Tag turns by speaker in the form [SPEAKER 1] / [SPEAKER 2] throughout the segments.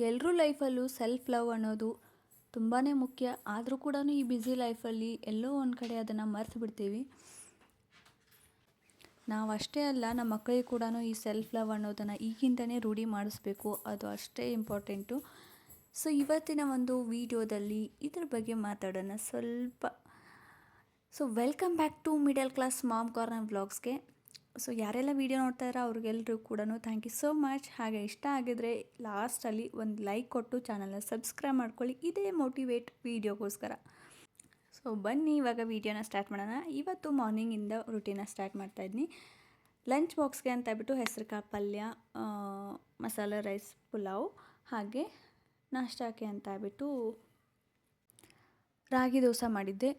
[SPEAKER 1] ಎಲ್ಲರೂ ಲೈಫಲ್ಲೂ self love ಅನ್ನೋದು ತುಂಬಾ ಮುಖ್ಯ. ಆದರೂ ಕೂಡ ಈ ಬ್ಯುಸಿ ಲೈಫಲ್ಲಿ ಎಲ್ಲೋ ಒಂದು ಕಡೆ ಅದನ್ನು ಮರ್ತು ಬಿಡ್ತೀವಿ. ನಾವು ಅಷ್ಟೇ ಅಲ್ಲ, ನಮ್ಮ ಮಕ್ಕಳಿಗೆ ಕೂಡ ಈ ಸೆಲ್ಫ್ ಲವ್ ಅನ್ನೋದನ್ನು ಈಗಿಂದನೇ ರೂಢಿ ಮಾಡಿಸ್ಬೇಕು. ಅದು ಅಷ್ಟೇ ಇಂಪಾರ್ಟೆಂಟು. ಸೊ ಇವತ್ತಿನ ಒಂದು ವಿಡಿಯೋದಲ್ಲಿ ಇದ್ರ ಬಗ್ಗೆ ಮಾತಾಡೋಣ ಸ್ವಲ್ಪ. So welcome back to middle class mom corner ವ್ಲಾಗ್ಸ್ಗೆ. ಸೊ ಯಾರೆಲ್ಲ ವೀಡಿಯೋ ನೋಡ್ತಾ ಇರೋ ಅವ್ರಿಗೆಲ್ಲರೂ ಕೂಡ ಥ್ಯಾಂಕ್ ಯು ಸೋ ಮಚ್. ಹಾಗೆ ಇಷ್ಟ ಆಗಿದ್ರೆ ಲಾಸ್ಟಲ್ಲಿ ಒಂದು ಲೈಕ್ ಕೊಟ್ಟು ಚಾನಲ್ನ ಸಬ್ಸ್ಕ್ರೈಬ್ ಮಾಡ್ಕೊಳ್ಳಿ, ಇದೇ ಮೋಟಿವೇಟ್ ವೀಡಿಯೋಗೋಸ್ಕರ. ಸೊ ಬನ್ನಿ ಇವಾಗ ವೀಡಿಯೋನ ಸ್ಟಾರ್ಟ್ ಮಾಡೋಣ. ಇವತ್ತು ಮಾರ್ನಿಂಗಿಂದ ರುಟೀನ ಸ್ಟಾರ್ಟ್ ಮಾಡ್ತಾಯಿದ್ದೀನಿ. ಲಂಚ್ ಬಾಕ್ಸ್ಗೆ ಅಂತ ಹೇಳ್ಬಿಟ್ಟು ಹೆಸರುಕಾಳು ಪಲ್ಯ, ಮಸಾಲೆ ರೈಸ್, ಪುಲಾವ್, ಹಾಗೆ ನಾಷ್ಟಾಕ್ಕೆ ಅಂತ ಹೇಳ್ಬಿಟ್ಟು ರಾಗಿ ದೋಸೆ ಮಾಡಿದ್ದೆ.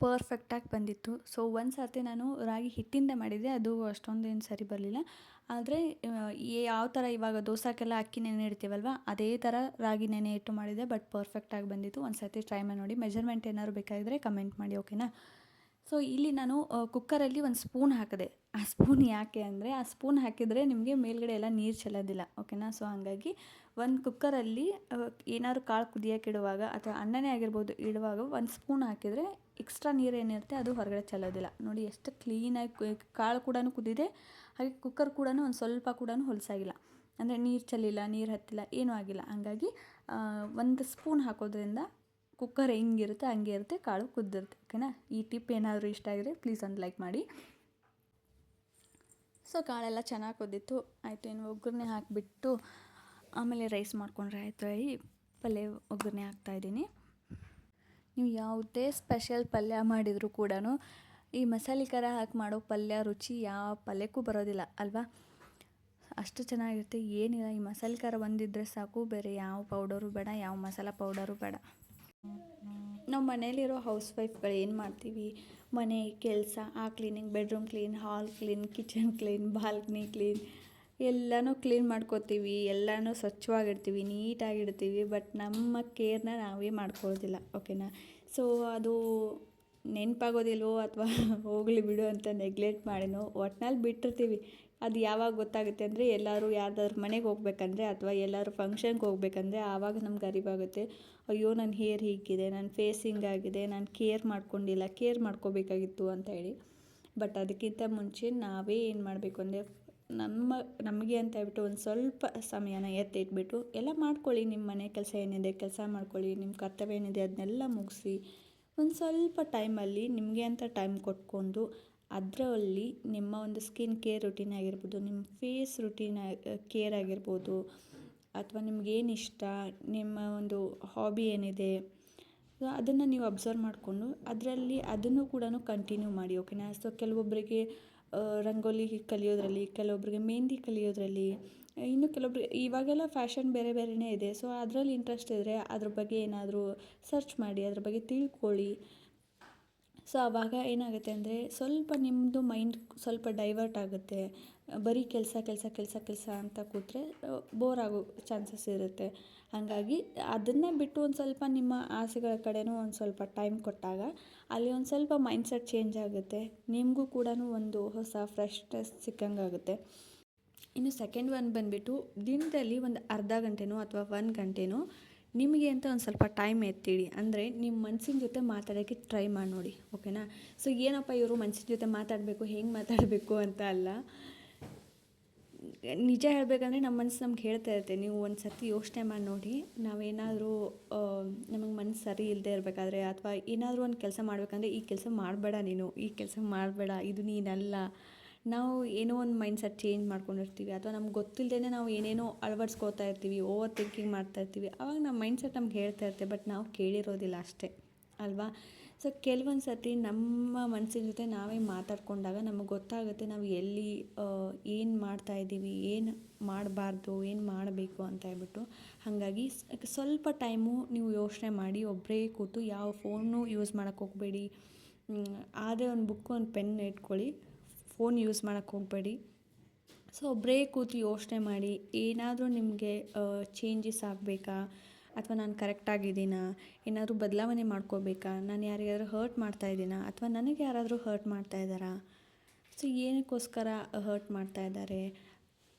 [SPEAKER 1] ಪರ್ಫೆಕ್ಟಾಗಿ ಬಂದಿತ್ತು. ಸೊ ಒಂದು ಸರ್ತಿ ನಾನು ರಾಗಿ ಹಿಟ್ಟಿಂದ ಮಾಡಿದ್ದೆ, ಅದು ಅಷ್ಟೊಂದೇನು ಸರಿ ಬರಲಿಲ್ಲ. ಆದರೆ ಯಾವ ಥರ ಇವಾಗ ದೋಸೆಗೆಲ್ಲ ಅಕ್ಕಿ ನೆನೆ ಇಡ್ತೀವಲ್ವ, ಅದೇ ಥರ ರಾಗಿ ನೆನೆ ಇಟ್ಟು ಮಾಡಿದ್ದೆ. ಬಟ್ ಪರ್ಫೆಕ್ಟಾಗಿ ಬಂದಿತ್ತು. ಒಂದು ಸರ್ತಿ ಟ್ರೈ ಮಾಡಿ ನೋಡಿ. ಮೆಜರ್ಮೆಂಟ್ ಏನಾದ್ರು ಬೇಕಾಗಿದ್ದರೆ ಕಮೆಂಟ್ ಮಾಡಿ, ಓಕೆನಾ. ಸೊ ಇಲ್ಲಿ ನಾನು ಕುಕ್ಕರಲ್ಲಿ ಒಂದು ಸ್ಪೂನ್ ಹಾಕಿದೆ. ಆ ಸ್ಪೂನ್ ಯಾಕೆ ಅಂದರೆ, ಆ ಸ್ಪೂನ್ ಹಾಕಿದರೆ ನಿಮಗೆ ಮೇಲ್ಗಡೆ ಎಲ್ಲ ನೀರು ಚೆಲ್ಲೋದಿಲ್ಲ, ಓಕೆನಾ. ಸೊ ಹಾಗಾಗಿ ಒಂದು ಕುಕ್ಕರಲ್ಲಿ ಏನಾದ್ರು ಕಾಳು ಕುದಿಯೋಕೆ ಇಡುವಾಗ ಅಥವಾ ಅನ್ನನೇ ಆಗಿರ್ಬೋದು ಇಡುವಾಗ ಒಂದು ಸ್ಪೂನ್ ಹಾಕಿದರೆ ಎಕ್ಸ್ಟ್ರಾ ನೀರು ಏನಿರುತ್ತೆ ಅದು ಹೊರಗಡೆ ಚೆಲ್ಲೋದಿಲ್ಲ. ನೋಡಿ ಎಷ್ಟು ಕ್ಲೀನಾಗಿ ಕಾಳು ಕೂಡ ಕುದಿದೆ, ಹಾಗೆ ಕುಕ್ಕರ್ ಕೂಡ ಒಂದು ಸ್ವಲ್ಪ ಕೂಡ ಹೊಲಸಾಗಿಲ್ಲ. ಅಂದರೆ ನೀರು ಚೆಲ್ಲಿಲ್ಲ, ನೀರು ಹತ್ತಿಲ್ಲ, ಏನೂ ಆಗಿಲ್ಲ. ಹಾಗಾಗಿ ಒಂದು ಸ್ಪೂನ್ ಹಾಕೋದ್ರಿಂದ ಕುಕ್ಕರ್ ಹೆಂಗಿರುತ್ತೆ ಹಂಗೆ ಇರುತ್ತೆ, ಕಾಳು ಕುದ್ದಿರುತ್ತೆ, ಓಕೆನಾ. ಈ ಟಿಪ್ ಏನಾದರೂ ಇಷ್ಟ ಆಗಿದ್ರೆ ಪ್ಲೀಸ್ ಒಂದು ಲೈಕ್ ಮಾಡಿ. ಸೊ ಕಾಳೆಲ್ಲ ಚೆನ್ನಾಗಿ ಕುದ್ದಿತ್ತು. ಆಯಿತು, ಇನ್ನು ಒಗ್ಗರಣೆ ಹಾಕಿಬಿಟ್ಟು ಆಮೇಲೆ ರೈಸ್ ಮಾಡ್ಕೊಂಡ್ರೆ ಆಯಿತು ಹೇಳಿ ಪಲ್ಯ ಒಗ್ಗರಣೆ ಹಾಕ್ತಾಯಿದ್ದೀನಿ. ನೀವು ಯಾವುದೇ ಸ್ಪೆಷಲ್ ಪಲ್ಯ ಮಾಡಿದರೂ ಕೂಡ ಈ ಮಸಾಲೆ ಖಾರ ಹಾಕಿ ಮಾಡೋ ಪಲ್ಯ ರುಚಿ ಯಾವ ಪಲ್ಯಕ್ಕೂ ಬರೋದಿಲ್ಲ ಅಲ್ವಾ. ಅಷ್ಟು ಚೆನ್ನಾಗಿರುತ್ತೆ. ಏನಿಲ್ಲ, ಈ ಮಸಾಲೆ ಖಾರ ಒಂದಿದ್ದರೆ ಸಾಕು, ಬೇರೆ ಯಾವ ಪೌಡರು ಬೇಡ, ಯಾವ ಮಸಾಲ ಪೌಡರು ಬೇಡ. ನಾವು ಮನೇಲಿರೋ ಹೌಸ್ ವೈಫ್ಗಳು ಏನು ಮಾಡ್ತೀವಿ, ಮನೆ ಕೆಲಸ, ಆ cleaning, bedroom clean, hall clean, kitchen clean, balcony clean, ಎಲ್ಲನೂ ಕ್ಲೀನ್ ಮಾಡ್ಕೋತೀವಿ, ಎಲ್ಲನೂ ಸ್ವಚ್ಛವಾಗಿಡ್ತೀವಿ, ನೀಟಾಗಿಡ್ತೀವಿ. ಬಟ್ ನಮ್ಮ ಕೇರ್ನ ನಾವೇ ಮಾಡ್ಕೊಳ್ಳೋದಿಲ್ಲ, ಓಕೆನಾ. ಸೊ ಅದು ನೆನಪಾಗೋದಿಲ್ವೋ ಅಥವಾ ಹೋಗಲಿ ಬಿಡು ಅಂತ ನೆಗ್ಲೆಕ್ಟ್ ಮಾಡಿನೋ ಒಟ್ನಲ್ಲಿ ಬಿಟ್ಟಿರ್ತೀವಿ. ಅದು ಯಾವಾಗ ಗೊತ್ತಾಗುತ್ತೆ ಅಂದರೆ, ಎಲ್ಲರೂ ಯಾರ್ದಾದ್ರು ಮನೆಗೆ ಹೋಗ್ಬೇಕಂದ್ರೆ ಅಥವಾ ಎಲ್ಲರೂ ಫಂಕ್ಷನ್ಗೆ ಹೋಗ್ಬೇಕಂದ್ರೆ ಆವಾಗ ನಮ್ಗೆ ಅರಿವಾಗುತ್ತೆ, ಅಯ್ಯೋ ನನ್ನ ಹೇರ್ ಹೀಗಿದೆ, ನನ್ನ ಫೇಸ್ ಹಿಂಗಾಗಿದೆ, ನಾನು ಕೇರ್ ಮಾಡ್ಕೊಂಡಿಲ್ಲ, ಕೇರ್ ಮಾಡ್ಕೋಬೇಕಾಗಿತ್ತು ಅಂತ ಹೇಳಿ. ಬಟ್ ಅದಕ್ಕಿಂತ ಮುಂಚೆ ನಾವೇ ಏನು ಮಾಡಬೇಕು ಅಂದರೆ, ನಮಗೆ ಅಂತ ಹೇಳ್ಬಿಟ್ಟು ಒಂದು ಸ್ವಲ್ಪ ಸಮಯನ ಎತ್ತಿಟ್ಬಿಟ್ಟು ಎಲ್ಲ ಮಾಡ್ಕೊಳ್ಳಿ. ನಿಮ್ಮ ಮನೆ ಕೆಲಸ ಏನಿದೆ ಕೆಲಸ ಮಾಡ್ಕೊಳ್ಳಿ, ನಿಮ್ಮ ಕರ್ತವ್ಯ ಏನಿದೆ ಅದನ್ನೆಲ್ಲ ಮುಗಿಸಿ ಒಂದು ಸ್ವಲ್ಪ ಟೈಮಲ್ಲಿ ನಿಮಗೆ ಅಂತ ಟೈಮ್ ಕೊಟ್ಕೊಂಡು ಅದರಲ್ಲಿ ನಿಮ್ಮ ಒಂದು ಸ್ಕಿನ್ ಕೇರ್ ರುಟೀನ್ ಆಗಿರ್ಬೋದು, ನಿಮ್ಮ ಫೇಸ್ ರುಟೀನ್ ಕೇರ್ ಆಗಿರ್ಬೋದು, ಅಥವಾ ನಿಮಗೇನು ಇಷ್ಟ, ನಿಮ್ಮ ಒಂದು ಹಾಬಿ ಏನಿದೆ ಅದನ್ನು ನೀವು ಅಬ್ಸರ್ವ್ ಮಾಡಿಕೊಂಡು ಅದರಲ್ಲಿ ಅದನ್ನು ಕೂಡ ಕಂಟಿನ್ಯೂ ಮಾಡಿ, ಓಕೆನಾ. ಸೊ ಕೆಲವೊಬ್ಬರಿಗೆ ರಂಗೋಲಿ ಕಲಿಯೋದ್ರಲ್ಲಿ, ಕೆಲವೊಬ್ಬರಿಗೆ ಮೆಹಂದಿ ಕಲಿಯೋದ್ರಲ್ಲಿ, ಇನ್ನು ಕೆಲವೊಬ್ರಿಗೆ ಇವಾಗೆಲ್ಲ ಫ್ಯಾಷನ್ ಬೇರೆ ಬೇರೆಯೇ ಇದೆ. ಸೊ ಅದರಲ್ಲಿ ಇಂಟ್ರೆಸ್ಟ್ ಇದ್ದರೆ ಅದ್ರ ಬಗ್ಗೆ ಏನಾದರೂ ಸರ್ಚ್ ಮಾಡಿ, ಅದ್ರ ಬಗ್ಗೆ ತಿಳ್ಕೊಳ್ಳಿ. ಸೊ ಆವಾಗ ಏನಾಗುತ್ತೆ ಅಂದರೆ ಸ್ವಲ್ಪ ನಿಮ್ಮದು ಮೈಂಡ್ ಸ್ವಲ್ಪ ಡೈವರ್ಟ್ ಆಗುತ್ತೆ. ಬರೀ ಕೆಲಸ ಕೆಲಸ ಕೆಲಸ ಕೆಲಸ ಅಂತ ಕೂತ್ರೆ ಬೋರ್ ಆಗೋ ಚಾನ್ಸಸ್ ಇರುತ್ತೆ. ಹಾಗಾಗಿ ಅದನ್ನೇ ಬಿಟ್ಟು ಒಂದು ಸ್ವಲ್ಪ ನಿಮ್ಮ ಆಸೆಗಳ ಕಡೆನೂ ಒಂದು ಸ್ವಲ್ಪ ಟೈಮ್ ಕೊಟ್ಟಾಗ ಅಲ್ಲಿ ಒಂದು ಸ್ವಲ್ಪ ಮೈಂಡ್ಸೆಟ್ ಚೇಂಜ್ ಆಗುತ್ತೆ. ನಿಮಗೂ ಕೂಡ ಒಂದು ಹೊಸ ಫ್ರೆಶ್ನೆಸ್ ಸಿಕ್ಕಂಗಾಗುತ್ತೆ. ಇನ್ನು ಸೆಕೆಂಡ್ ಒನ್ ಬಂದುಬಿಟ್ಟು, ದಿನದಲ್ಲಿ ಒಂದು ಅರ್ಧ ಗಂಟೆನೋ ಅಥವಾ 1 ಗಂಟೆನೋ ನಿಮಗೆ ಅಂತ ಒಂದು ಸ್ವಲ್ಪ ಟೈಮ್ ಎತ್ತಿಡಿ. ಅಂದರೆ ನಿಮ್ಮ ಮನಸ್ಸಿನ ಜೊತೆ ಮಾತಾಡೋಕ್ಕೆ ಟ್ರೈ ಮಾಡಿ ನೋಡಿ, ಓಕೆನಾ. ಸೊ ಏನಪ್ಪ ಇವರು ಮನಸ್ಸಿನ ಜೊತೆ ಮಾತಾಡಬೇಕು, ಹೆಂಗೆ ಮಾತಾಡಬೇಕು ಅಂತ ಅಲ್ಲ, ನಿಜ ಹೇಳಬೇಕಂದ್ರೆ ನಮ್ಮ ಮನಸ್ಸು ನಮ್ಗೆ ಹೇಳ್ತಾ ಇರುತ್ತೆ. ನೀವು ಒಂದು ಸರ್ತಿ ಯೋಚನೆ ಮಾಡಿ ನೋಡಿ, ನಾವೇನಾದರೂ ನಮಗೆ ಮನಸ್ಸು ಸರಿ ಇಲ್ಲದೆ ಇರಬೇಕಾದ್ರೆ ಅಥವಾ ಏನಾದರೂ ಒಂದು ಕೆಲಸ ಮಾಡಬೇಕಂದ್ರೆ, ಈ ಕೆಲಸ ಮಾಡಬೇಡ ನೀನು, ಈ ಕೆಲಸ ಮಾಡಬೇಡ, ಇದು ನೀನಲ್ಲ, ನಾವು ಏನೋ ಒಂದು ಮೈಂಡ್ಸೆಟ್ ಚೇಂಜ್ ಮಾಡ್ಕೊಂಡಿರ್ತೀವಿ. ಅಥವಾ ನಮ್ಗೆ ಗೊತ್ತಿಲ್ಲದೇ ನಾವು ಏನೇನೋ ಅಳವಡಿಸ್ಕೋತಾ ಇರ್ತೀವಿ, ಓವರ್ ಥಿಂಕಿಂಗ್ ಮಾಡ್ತಾಯಿರ್ತೀವಿ. ಆವಾಗ ನಮ್ಮ ಮೈಂಡ್ಸೆಟ್ ನಮ್ಗೆ ಹೇಳ್ತಾ ಇರುತ್ತೆ, ಬಟ್ ನಾವು ಕೇಳಿರೋದಿಲ್ಲ ಅಷ್ಟೇ ಅಲ್ವಾ. ಸೊ ಕೆಲವೊಂದು ಸರ್ತಿ ನಮ್ಮ ಮನಸ್ಸಿನ ಜೊತೆ ನಾವೇ ಮಾತಾಡ್ಕೊಂಡಾಗ ನಮಗೆ ಗೊತ್ತಾಗುತ್ತೆ ನಾವು ಎಲ್ಲಿ ಏನು ಮಾಡ್ತಾಯಿದ್ದೀವಿ, ಏನು ಮಾಡಬಾರ್ದು, ಏನು ಮಾಡಬೇಕು ಅಂತ ಹೇಳ್ಬಿಟ್ಟು. ಹಾಗಾಗಿ ಸ್ವಲ್ಪ ಟೈಮು ನೀವು ಯೋಚನೆ ಮಾಡಿ, ಒಬ್ಬರೇ ಕೂತು ಯಾವ ಫೋನು ಯೂಸ್ ಮಾಡೋಕ್ಕೆ ಹೋಗಬೇಡಿ. ಆದರೆ ಒಂದು ಬುಕ್ಕು ಒಂದು ಪೆನ್ ಇಟ್ಕೊಳ್ಳಿ, ಫೋನ್ ಯೂಸ್ ಮಾಡೋಕ್ಕೆ ಹೋಗಬೇಡಿ. ಸೊ ಒಬ್ಬರೇ ಕೂತು ಯೋಚನೆ ಮಾಡಿ, ಏನಾದರೂ ನಿಮಗೆ ಚೇಂಜಸ್ ಆಗಬೇಕಾ, ಅಥವಾ ನಾನು ಕರೆಕ್ಟಾಗಿದ್ದೀನಾ, ಏನಾದರೂ ಬದಲಾವಣೆ ಮಾಡ್ಕೋಬೇಕಾ, ನಾನು ಯಾರಿಗಾದ್ರೂ ಹರ್ಟ್ ಮಾಡ್ತಾಯಿದ್ದೀನಾ, ಅಥವಾ ನನಗೆ ಯಾರಾದರೂ ಹರ್ಟ್ ಮಾಡ್ತಾಯಿದ್ದಾರಾ, ಸೊ ಏನಕ್ಕೋಸ್ಕರ ಹರ್ಟ್ ಮಾಡ್ತಾಯಿದ್ದಾರೆ,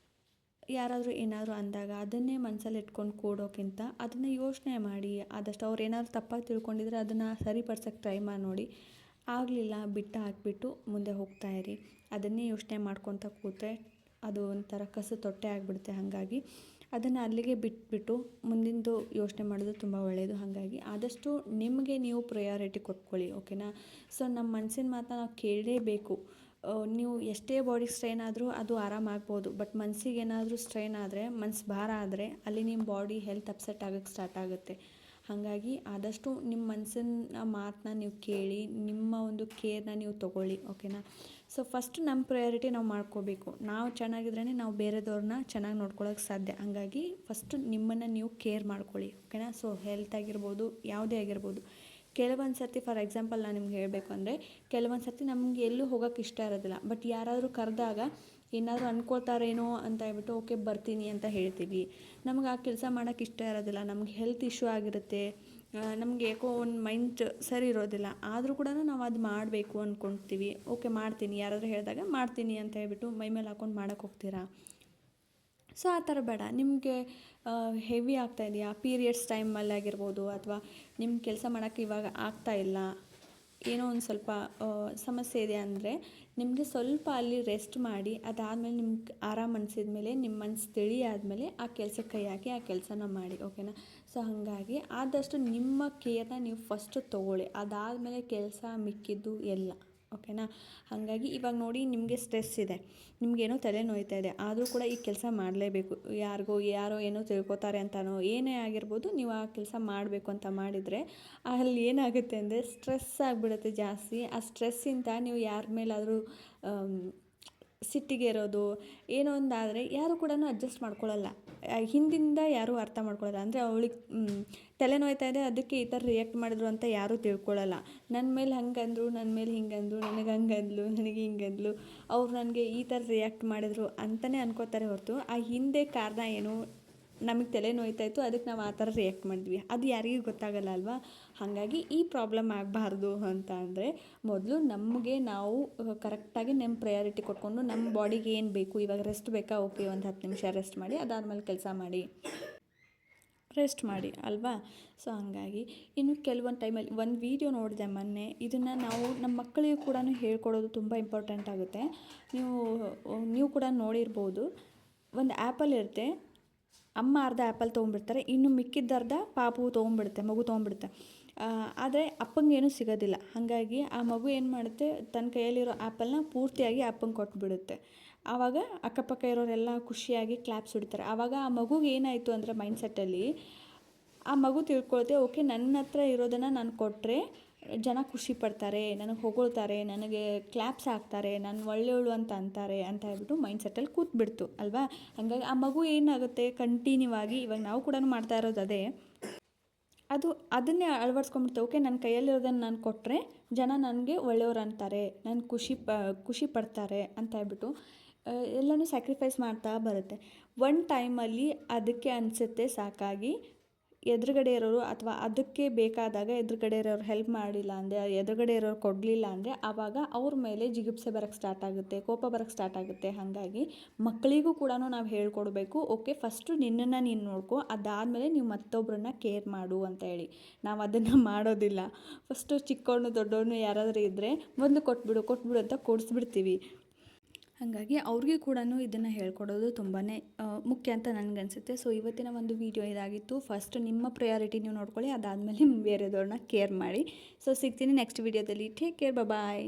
[SPEAKER 1] ಯಾರಾದರೂ ಏನಾದರೂ ಅಂದಾಗ ಅದನ್ನೇ ಮನಸ್ಸಲ್ಲಿ ಇಟ್ಕೊಂಡು ಕೂಡೋಕ್ಕಿಂತ ಅದನ್ನು ಯೋಚನೆ ಮಾಡಿ, ಆದಷ್ಟು ಅವ್ರು ಏನಾದರೂ ತಪ್ಪಾಗಿ ತಿಳ್ಕೊಂಡಿದ್ರೆ ಅದನ್ನು ಸರಿಪಡ್ಸೋಕ್ಕೆ ಟ್ರೈ ಮಾಡಿ ನೋಡಿ. ಆಗಲಿಲ್ಲ ಬಿಟ್ಟು ಹಾಕಿಬಿಟ್ಟು ಮುಂದೆ ಹೋಗ್ತಾ ಇರಿ. ಅದನ್ನೇ ಯೋಚನೆ ಮಾಡ್ಕೊತ ಕೂತ್ರೆ ಅದು ಒಂಥರ ಕಸದ ತೊಟ್ಟೆ ಆಗಿಬಿಡುತ್ತೆ. ಹಾಗಾಗಿ ಅದನ್ನು ಅಲ್ಲಿಗೆ ಬಿಟ್ಬಿಟ್ಟು ಮುಂದಿಂದು ಯೋಚನೆ ಮಾಡೋದು ತುಂಬ ಒಳ್ಳೆಯದು. ಹಾಗಾಗಿ ಆದಷ್ಟು ನಿಮಗೆ ನೀವು ಪ್ರಯಾರಿಟಿ ಕೊಟ್ಕೊಳ್ಳಿ, ಓಕೆನಾ. ಸೊ ನಮ್ಮ ಮನಸ್ಸಿನ ಮಾತನ್ನ ನಾವು ಕೇಳಲೇಬೇಕು. ನೀವು ಎಷ್ಟೇ ಬಾಡಿ ಸ್ಟ್ರೈನ್ ಆದರೂ ಅದು ಆರಾಮಾಗ್ಬೋದು, ಬಟ್ ಮನಸ್ಸಿಗೆ ಏನಾದರೂ ಸ್ಟ್ರೈನ್ ಆದರೆ, ಮನಸ್ಸು ಭಾರ ಆದರೆ ಅಲ್ಲಿ ನಿಮ್ಮ ಬಾಡಿ ಹೆಲ್ತ್ ಅಪ್ಸೆಟ್ ಆಗೋಕ್ಕೆ ಸ್ಟಾರ್ಟ್ ಆಗುತ್ತೆ. ಹಾಗಾಗಿ ಆದಷ್ಟು ನಿಮ್ಮ ಮನಸ್ಸಿನ ಮಾತನ್ನ ನೀವು ಕೇಳಿ, ನಿಮ್ಮ ಒಂದು ಕೇರ್ನ ನೀವು ತೊಗೊಳ್ಳಿ, ಓಕೆನಾ. ಸೊ ಫಸ್ಟ್ ನಮ್ಮ ಪ್ರಯಾರಿಟಿ ನಾವು ಮಾಡ್ಕೋಬೇಕು. ನಾವು ಚೆನ್ನಾಗಿದ್ರೇ ನಾವು ಬೇರೆದವ್ರನ್ನ ಚೆನ್ನಾಗಿ ನೋಡ್ಕೊಳ್ಳೋಕೆ ಸಾಧ್ಯ. ಹಾಗಾಗಿ ಫಸ್ಟು ನಿಮ್ಮನ್ನು ನೀವು ಕೇರ್ ಮಾಡ್ಕೊಳ್ಳಿ, ಓಕೆನಾ. ಸೊ ಹೆಲ್ತ್ ಆಗಿರ್ಬೋದು, ಯಾವುದೇ ಆಗಿರ್ಬೋದು. ಕೆಲವೊಂದು ಸರ್ತಿ ಫಾರ್ ಎಕ್ಸಾಂಪಲ್ ನಾನು ನಿಮ್ಗೆ ಹೇಳಬೇಕು ಅಂದರೆ, ಕೆಲವೊಂದು ಸರ್ತಿ ನಮಗೆ ಎಲ್ಲೂ ಹೋಗೋಕ್ಕೆ ಇಷ್ಟ ಇರೋದಿಲ್ಲ, ಬಟ್ ಯಾರಾದರೂ ಕರೆದಾಗ ಏನಾದರೂ ಅಂದ್ಕೊಳ್ತಾರೇನೋ ಅಂತ ಹೇಳ್ಬಿಟ್ಟು ಓಕೆ ಬರ್ತೀನಿ ಅಂತ ಹೇಳ್ತೀವಿ. ನಮ್ಗೆ ಆ ಕೆಲಸ ಮಾಡೋಕ್ಕೆ ಇಷ್ಟ ಇರೋದಿಲ್ಲ, ನಮ್ಗೆ ಹೆಲ್ತ್ ಇಶ್ಯೂ ಆಗಿರುತ್ತೆ, ನಮಗೆ ಯಾಕೋ ಒಂದು ಮೈಂಡ್ ಸರಿ ಇರೋದಿಲ್ಲ, ಆದರೂ ಕೂಡ ನಾವು ಅದು ಮಾಡಬೇಕು ಅಂದ್ಕೊಳ್ತೀವಿ. ಓಕೆ ಮಾಡ್ತೀನಿ, ಯಾರಾದರೂ ಹೇಳಿದಾಗ ಮಾಡ್ತೀನಿ ಅಂತ ಹೇಳ್ಬಿಟ್ಟು ಮೈ ಮೇಲೆ ಹಾಕ್ಕೊಂಡು ಮಾಡೋಕ್ಕೆ ಹೋಗ್ತೀರಾ. ಸೊ ಆ ಥರ ಬೇಡ. ನಿಮಗೆ ಹೆವಿ ಆಗ್ತಾಯಿದೆಯಾ, ಪೀರಿಯಡ್ಸ್ ಟೈಮಲ್ಲಿ ಆಗಿರ್ಬೋದು, ಅಥವಾ ನಿಮ್ಮ ಕೆಲಸ ಮಾಡೋಕ್ಕೆ ಇವಾಗ ಆಗ್ತಾಯಿಲ್ಲ, ಏನೋ ಒಂದು ಸ್ವಲ್ಪ ಸಮಸ್ಯೆ ಇದೆ ಅಂದರೆ ನಿಮಗೆ ಸ್ವಲ್ಪ ಅಲ್ಲಿ ರೆಸ್ಟ್ ಮಾಡಿ, ಅದಾದಮೇಲೆ ನಿಮ್ಗೆ ಆರಾಮ ಅನಿಸಿದ ಮೇಲೆ, ನಿಮ್ಮ ಮನಸ್ಸು ತಿಳಿ ಆದಮೇಲೆ ಆ ಕೆಲಸಕ್ಕೆ ಕೈ ಹಾಕಿ ಆ ಕೆಲಸನ ಮಾಡಿ, ಓಕೆನಾ. ಸೊ ಹಾಗಾಗಿ ಆದಷ್ಟು ನಿಮ್ಮ ಕೇರ್ನ ನೀವು ಫಸ್ಟು ತೊಗೊಳ್ಳಿ, ಅದಾದಮೇಲೆ ಕೆಲಸ ಮಿಕ್ಕಿದ್ದು ಎಲ್ಲ, ಓಕೆನಾ. ಹಾಗಾಗಿ ಇವಾಗ ನೋಡಿ ನಿಮಗೆ ಸ್ಟ್ರೆಸ್ ಇದೆ, ನಿಮಗೇನೋ ತಲೆ ನೋಯ್ತಾ ಇದೆ, ಆದರೂ ಕೂಡ ಈ ಕೆಲಸ ಮಾಡಲೇಬೇಕು. ಯಾರೋ ಏನೋ ತಿಳ್ಕೊತಾರೆ ಅಂತನೋ ಏನೇ ಆಗಿರ್ಬೋದು, ನೀವು ಆ ಕೆಲಸ ಮಾಡಬೇಕು ಅಂತ ಮಾಡಿದರೆ ಅಲ್ಲಿ ಏನಾಗುತ್ತೆ ಅಂದರೆ ಸ್ಟ್ರೆಸ್ ಆಗಿಬಿಡುತ್ತೆ ಜಾಸ್ತಿ. ಆ ಸ್ಟ್ರೆಸ್ಸಿಂದ ನೀವು ಯಾರ ಮೇಲಾದರೂ ಸಿಟ್ಟಿಗೆ ಇರೋದು ಏನೋ ಒಂದಾದರೆ ಯಾರು ಕೂಡ ಅಡ್ಜಸ್ಟ್ ಮಾಡ್ಕೊಳ್ಳಲ್ಲ, ಹಿಂದಿಂದ ಯಾರೂ ಅರ್ಥ ಮಾಡ್ಕೊಳ್ಳಲ್ಲ. ಅಂದರೆ ಅವಳಿಗೆ ತಲೆ ನೋಯ್ತಾ ಇದೆ ಅದಕ್ಕೆ ಈ ಥರ ರಿಯಾಕ್ಟ್ ಮಾಡಿದ್ರು ಅಂತ ಯಾರೂ ತಿಳ್ಕೊಳ್ಳಲ್ಲ. ನನ್ನ ಮೇಲೆ ಹಂಗಂದರು, ನನ್ನ ಮೇಲೆ ಹಿಂಗಂದರು, ನನಗೆ ಹಂಗಂದ್ಲು, ನನಗೆ ಹಿಂಗಂದ್ಲು, ಅವ್ರು ನನಗೆ ಈ ಥರ ರಿಯಾಕ್ಟ್ ಮಾಡಿದರು ಅಂತಲೇ ಅನ್ಕೋತಾರೆ ಹೊರತು ಆ ಹಿಂದೆ ಕಾರಣ ಏನು, ನಮಗೆ ತಲೆ ನೋಯ್ತಾಯಿತ್ತು ಅದಕ್ಕೆ ನಾವು ಆ ಥರ ರಿಯಾಕ್ಟ್ ಮಾಡಿದ್ವಿ, ಅದು ಯಾರಿಗೂ ಗೊತ್ತಾಗಲ್ಲ ಅಲ್ವಾ. ಹಾಗಾಗಿ ಈ ಪ್ರಾಬ್ಲಮ್ ಆಗಬಾರ್ದು ಅಂತ ಅಂದರೆ ಮೊದಲು ನಮಗೆ ನಾವು ಕರೆಕ್ಟಾಗಿ ನಮ್ಮ ಪ್ರಯಾರಿಟಿ ಕೊಟ್ಕೊಂಡು ನಮ್ಮ ಬಾಡಿಗೆ ಏನು ಬೇಕು, ಇವಾಗ ರೆಸ್ಟ್ ಬೇಕಾ, ಓಕೆ ಒಂದು 10 ನಿಮಿಷ ರೆಸ್ಟ್ ಮಾಡಿ, ಅದಾದಮೇಲೆ ಕೆಲಸ ಮಾಡಿ, ರೆಸ್ಟ್ ಮಾಡಿ ಅಲ್ವಾ. ಸೊ ಹಾಗಾಗಿ ಇನ್ನು ಕೆಲವೊಂದು ಟೈಮಲ್ಲಿ ಒಂದು ವೀಡಿಯೋ ನೋಡಿದೆ ಮೊನ್ನೆ, ಇದನ್ನು ನಾವು ನಮ್ಮ ಮಕ್ಕಳಿಗೂ ಕೂಡ ಹೇಳ್ಕೊಡೋದು ತುಂಬ ಇಂಪಾರ್ಟೆಂಟ್ ಆಗುತ್ತೆ. ನೀವು ಕೂಡ ನೋಡಿರ್ಬೋದು. ಒಂದು ಆ್ಯಪಲ್ ಇರುತ್ತೆ, ಅಮ್ಮ ಅರ್ಧ ಆ್ಯಪಲ್ ತೊಗೊಂಡ್ಬಿಡ್ತಾರೆ, ಇನ್ನು ಮಿಕ್ಕಿದ್ದರ್ಧ ಪಾಪು ತೊಗೊಂಡ್ಬಿಡುತ್ತೆ, ಮಗು ತೊಗೊಂಡ್ಬಿಡುತ್ತೆ. ಆದರೆ ಅಪ್ಪಂಗೇನೂ ಸಿಗೋದಿಲ್ಲ. ಹಾಗಾಗಿ ಆ ಮಗು ಏನು ಮಾಡುತ್ತೆ, ತನ್ನ ಕೈಯಲ್ಲಿರೋ ಆ್ಯಪಲ್ನ ಪೂರ್ತಿಯಾಗಿ ಅಪ್ಪಂಗೆ ಕೊಟ್ಬಿಡುತ್ತೆ. ಆವಾಗ ಅಕ್ಕಪಕ್ಕ ಇರೋರೆಲ್ಲ ಖುಷಿಯಾಗಿ ಕ್ಲಾಪ್ಸ್ ಹೊಡಿತಾರೆ. ಆವಾಗ ಆ ಮಗುಗೆ ಏನಾಯಿತು ಅಂದರೆ ಮೈಂಡ್ಸೆಟ್ಟಲ್ಲಿ ಆ ಮಗು ತಿಳ್ಕೊಳುತ್ತೆ, ಓಕೆ ನನ್ನ ಹತ್ರ ಇರೋದನ್ನು ನಾನು ಕೊಟ್ಟರೆ ಜನ ಖುಷಿ ಪಡ್ತಾರೆ, ನನಗೆ ಹೊಗಳ್ತಾರೆ, ನನಗೆ ಕ್ಲಾಪ್ಸ್ ಹಾಕ್ತಾರೆ, ನಾನು ಒಳ್ಳೆಯವಳು ಅಂತ ಅಂತಾರೆ ಅಂತ ಹೇಳ್ಬಿಟ್ಟು ಮೈಂಡ್ಸೆಟ್ಟಲ್ಲಿ ಕೂತ್ಬಿಡ್ತು ಅಲ್ವಾ. ಹಾಗಾಗಿ ಆ ಮಗು ಏನಾಗುತ್ತೆ, ಕಂಟಿನ್ಯೂ ಆಗಿ ಇವಾಗ ನಾವು ಕೂಡ ಮಾಡ್ತಾ ಇರೋದು ಅದೇ, ಅದನ್ನೇ ಅಳವಡಿಸ್ಕೊಂಡ್ಬಿಡ್ತೆ. ಓಕೆ ನನ್ನ ಕೈಯಲ್ಲಿರೋದನ್ನು ನಾನು ಕೊಟ್ಟರೆ ಜನ ನನಗೆ ಒಳ್ಳೆಯವ್ರು ಅಂತಾರೆ, ನಾನು ಖುಷಿ ಪಡ್ತಾರೆ ಅಂತ ಹೇಳ್ಬಿಟ್ಟು ಎಲ್ಲನೂ ಸ್ಯಾಕ್ರಿಫೈಸ್ ಮಾಡ್ತಾ ಬರುತ್ತೆ. ಒಂದು ಟೈಮಲ್ಲಿ ಅದಕ್ಕೆ ಅನಿಸುತ್ತೆ ಸಾಕಾಗಿ, ಎದುರುಗಡೆ ಇರೋರು ಅಥವಾ ಅದಕ್ಕೆ ಬೇಕಾದಾಗ ಎದುರುಗಡೆ ಇರೋರು ಹೆಲ್ಪ್ ಮಾಡಿಲ್ಲ ಅಂದರೆ, ಎದುರುಗಡೆ ಇರೋರು ಕೊಡಲಿಲ್ಲ ಅಂದರೆ ಆವಾಗ ಅವ್ರ ಮೇಲೆ ಜಿಗುಪ್ಸೆ ಬರೋಕ್ಕೆ ಸ್ಟಾರ್ಟ್ ಆಗುತ್ತೆ, ಕೋಪ ಬರೋಕ್ಕೆ ಸ್ಟಾರ್ಟ್ ಆಗುತ್ತೆ. ಹಾಗಾಗಿ ಮಕ್ಕಳಿಗೂ ಕೂಡ ನಾವು ಹೇಳ್ಕೊಡ್ಬೇಕು, ಓಕೆ ಫಸ್ಟು ನಿನ್ನನ್ನು ನೀನು ನೋಡ್ಕೊ, ಅದಾದಮೇಲೆ ನೀವು ಮತ್ತೊಬ್ಬರನ್ನ ಕೇರ್ ಮಾಡು ಅಂತ ಹೇಳಿ. ನಾವು ಅದನ್ನು ಮಾಡೋದಿಲ್ಲ. ಫಸ್ಟು ಚಿಕ್ಕವನು ದೊಡ್ಡವನು ಯಾರಾದರೂ ಇದ್ದರೆ ಮೊದಲು ಕೊಟ್ಬಿಡು ಅಂತ ಕೊಡಿಸ್ಬಿಡ್ತೀವಿ. ಹಾಗಾಗಿ ಅವ್ರಿಗೆ ಕೂಡ ಇದನ್ನು ಹೇಳ್ಕೊಡೋದು ತುಂಬಾ ಮುಖ್ಯ ಅಂತ ನನಗನ್ಸುತ್ತೆ. ಸೊ ಇವತ್ತಿನ ಒಂದು ವಿಡಿಯೋ ಇದಾಗಿತ್ತು. ಫಸ್ಟ್ ನಿಮ್ಮ ಪ್ರಯಾರಿಟಿ ನೀವು ನೋಡ್ಕೊಳ್ಳಿ, ಅದಾದಮೇಲೆ ಬೇರೆದವ್ರನ್ನ ಕೇರ್ ಮಾಡಿ. ಸೊ ಸಿಗ್ತೀನಿ ನೆಕ್ಸ್ಟ್ ವಿಡಿಯೋದಲ್ಲಿ. ಟೇಕ್ ಕೇರ್, ಬಾಯ್.